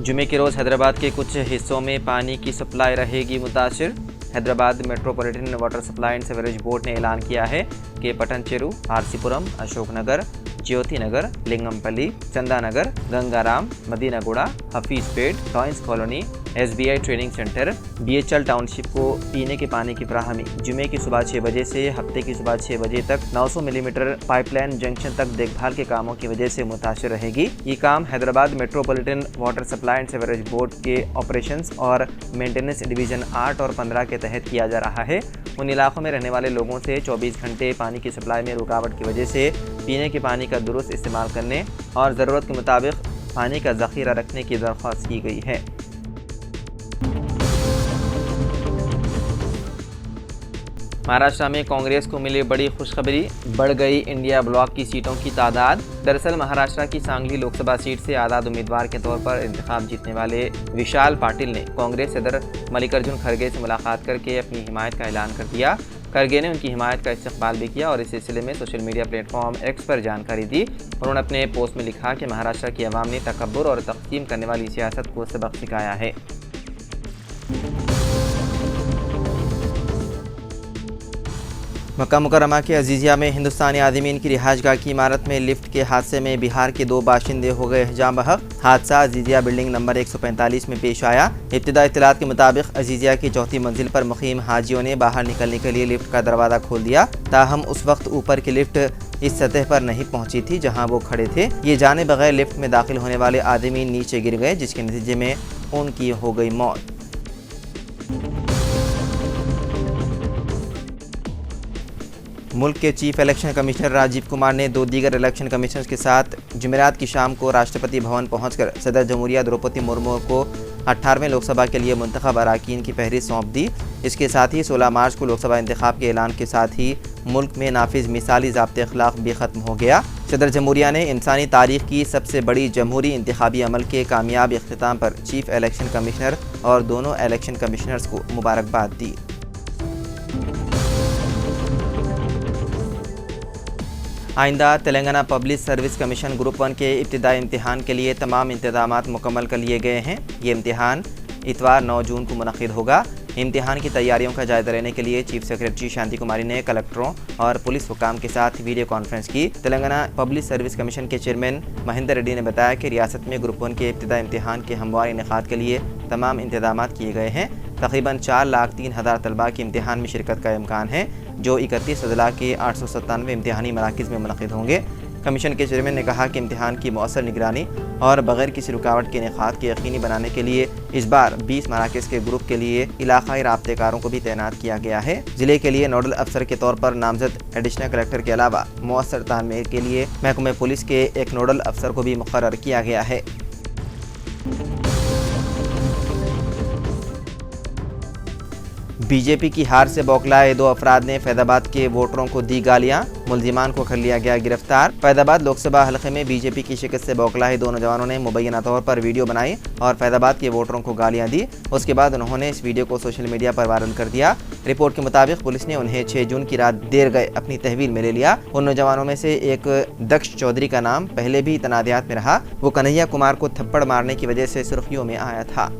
जुमे के रोज़ हैदराबाद के कुछ हिस्सों में पानी की सप्लाई रहेगी मुतासिर। Hyderabad metropolitan water supply and sewerage board ने ऐलान किया है कि पटनचेरू, आरसीपुरम, अशोकनगर, ज्योति नगर, लिंगमपल्ली, चंदानगर, गंगाराम, मदीनागुड़ा, हफीजपेट, टॉइंस colony, SBI training centre, BHL township को पीने के पानी की फराहमी जुमे की सुबह 6 बजे से हफ्ते की सुबह 6 बजे तक 900 मिलीमीटर पाइपलाइन जंक्शन तक देखभाल के कामों की वजह से मुतासिर रहेगी। ये काम Hyderabad metropolitan water supply and sewerage board के ऑपरेशंस और मेंटेनेंस डिवीजन 8 और 15 के तहत किया जा रहा है। उन इलाकों में रहने वाले लोगों से 24 घंटे पानी की सप्लाई में रुकावट की वजह से पीने के पानी का दुरुस्त इस्तेमाल करने और ज़रूरत के मुताबिक पानी का ज़ख़ीरा रखने की दरख्वास्त की गई है। महाराष्ट्र में कांग्रेस को मिली बड़ी खुशखबरी, बढ़ गई इंडिया ब्लॉक की सीटों की तादाद। दरअसल महाराष्ट्र की सांगली लोकसभा सीट से आज़ाद उम्मीदवार के तौर पर इंतखाब जीतने वाले विशाल पाटिल ने कांग्रेस सदर मल्लिकार्जुन खड़गे से मुलाकात करके अपनी हिमायत का ऐलान कर दिया। खड़गे ने उनकी हिमायत का इस्तकबाल भी किया और इस सिलसिले में सोशल मीडिया प्लेटफॉर्म X पर जानकारी दी। उन्होंने अपने पोस्ट में लिखा कि महाराष्ट्र की आवाम ने तकब्बुर और तक़सीम करने वाली सियासत को सबक सिखाया है। मक्का मुकर्रमा के अजीज़िया में हिंदुस्तानी आदमीन की रिहाइशगाह की इमारत में लिफ्ट के हादसे में बिहार के 2 बाशिंदे हो गए जाँ बहक। हादसा अजीज़िया बिल्डिंग नंबर 145 में पेश आया। इब्तिदा इत्तलात के मुताबिक अजीज़िया की चौथी मंजिल पर मुकीम हाजियों ने बाहर निकलने के लिए लिफ्ट का दरवाज़ा खोल दिया। ताहम उस वक्त ऊपर की लिफ्ट इस सतह पर नहीं पहुंची थी जहां वो खड़े थे। ये जाने बगैर लिफ्ट में दाखिल होने वाले आदमी नीचे गिर गए, जिसके नतीजे में उनकी हो गई मौत। मुल्क के chief election commissioner Rajiv Kumar ने 2 दीगर इलेक्शन कमिश्नर्स के साथ जुमेरात की शाम को राष्ट्रपति भवन पहुंचकर सदर जमहूरिया द्रौपदी मुर्मू को 18वें लोकसभा के लिए मुंतखब अरकान की फहरिस्त सौंप दी। इसके साथ ही 16 मार्च को लोकसभा इंतखाब के ऐलान के साथ ही मुल्क में नाफिज मिसाली ज़ाब्ते अखलाक भी ख़त्म हो गया। सदर जमहूरिया ने इंसानी तारीख की सबसे बड़ी जमहूरी इंतखाबी अमल के कामयाब इख्तिताम पर चीफ इलेक्शन कमिश्नर और दोनों इलेक्शन कमिश्नर्स को मुबारकबाद दी। आइंदा Telangana public service commission group 1 के इब्तिदाई इम्तिहान के लिए तमाम इंतजामात मुकम्मल कर लिए गए हैं। ये इम्तिहान इतवार 9 जून को मुनक़िद होगा। इम्तिहान की तैयारियों का जायजा लेने के लिए चीफ सेक्रेटरी शांति कुमारी ने कलेक्टरों और पुलिस हुकाम के साथ वीडियो कॉन्फ्रेंस की। तेलंगाना पब्लिक सर्विस कमीशन के चेयरमैन महेंद्र रेड्डी ने बताया कि रियासत में ग्रुप 1 के इब्तिदाई इम्तिहान के हमवार इनेकाद के लिए तमाम इंतजाम किए गए हैं। तकरीबन 4,03,000 तलबा की इम्तिहान में शिरकत का इम्कान है, जो 31 अजला के 897 इम्तिहानी मराकिज़ में मुनक़िद होंगे। कमीशन के चेयरमैन ने कहा कि इम्तिहान की मौसर निगरानी और बगैर किसी रुकावट के इनेकाद के यकीनी बनाने के लिए इस बार 20 मराकिज़ के ग्रुप के लिए इलाकाई राब्तेकारों को भी तैनात किया गया है। ज़िले के लिए नोडल अफसर के तौर पर नामजद एडिशनल कलेक्टर के अलावा मौसर तामीर के लिए महकमे पुलिस के एक नोडल अफसर को भी मुक़र्रर किया गया है। बीजेपी की हार से बौखलाए 2 अफराद ने फैजाबाद के वोटरों को दी गालियां। मुलजिमान को कर लिया गया गिरफ्तार। फैजाबाद लोकसभा हलके में बीजेपी की शिकस्त से बौखलाए 2 नौजवानों ने मुबैना तौर पर वीडियो बनाई और फैजाबाद के वोटरों को गालियां दी। उसके बाद उन्होंने इस वीडियो को सोशल मीडिया पर वायरल कर दिया। रिपोर्ट के मुताबिक पुलिस ने उन्हें 6 जून की रात देर गए अपनी तहवील में ले लिया। उन नौजवानों में से एक दक्ष चौधरी का नाम पहले भी तनाज़ात में रहा। वो कन्हैया कुमार को थप्पड़ मारने की वजह से सुर्खियों में आया था।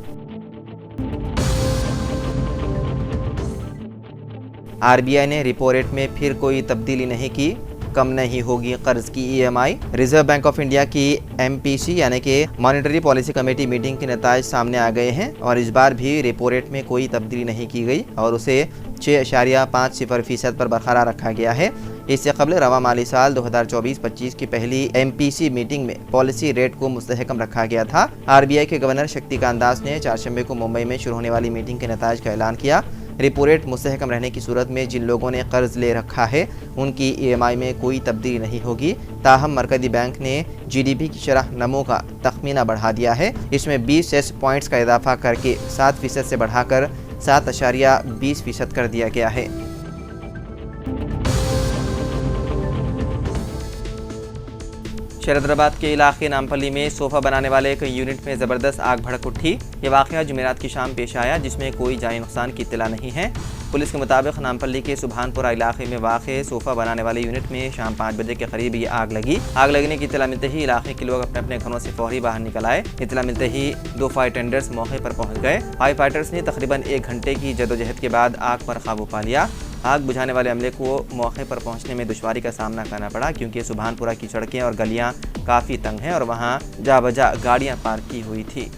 RBI ने रिपो रेट में फिर कोई तब्दीली नहीं की, कम नहीं होगी कर्ज की EMI। Reserve bank of India की MPC यानी कि मॉनेटरी पॉलिसी कमेटी मीटिंग के नताइज सामने आ गए हैं और इस बार भी रिपो रेट में कोई तब्दीली नहीं की गई और उसे 6.50% पर बरकरार रखा गया है। इससे कबल रवा माली साल 2024-25 की पहली MPC मीटिंग में पॉलिसी रेट को मुस्तहकम रखा गया था। RBI के गवर्नर शक्तिकांत दास ने 4 शंबे को मुंबई में शुरू होने वाली मीटिंग के नताइज का ऐलान किया। रिपो रेट मुस्तहकम रहने की सूरत में जिन लोगों ने कर्ज ले रखा है उनकी EMI में कोई तब्दीली नहीं होगी। ताहम मरकजी बैंक ने GDP की शरह नमो का तखमीना बढ़ा दिया है। इसमें 20 सेस पॉइंट्स का इजाफा करके 7% से बढ़ाकर 7.20% कर दिया गया है। शरदराबाद के इलाके नामपल्ली में सोफा बनाने वाले एक यूनिट में ज़बरदस्त आग भड़क उठी। ये वाक़या जुमेरात की शाम पेश आया, जिसमें कोई जानी नुकसान की इत्तला नहीं है। पुलिस के मुताबिक नामपल्ली के सुभानपुरा इलाके में वाक़ सोफा बनाने वाले यूनिट में शाम 5 बजे के करीब ये आग लगी। आग लगने की इत्तला मिलते ही इलाके के लोग अपने अपने घरों से फौरी बाहर निकल आए। इत्तला मिलते ही 2 फायर टेंडर्स मौके पर पहुंच गए। फायर फाइटर्स ने तकरीबन 1 घंटे की जदोजहद के बाद आग पर काबू पा लिया। आग बुझाने वाले अमले को मौके पर पहुंचने में दुश्वारी का सामना करना पड़ा, क्योंकि सुभानपुरा की सड़कें और गलियां काफ़ी तंग हैं और वहां जा बजा गाड़ियां पार्क की हुई थी।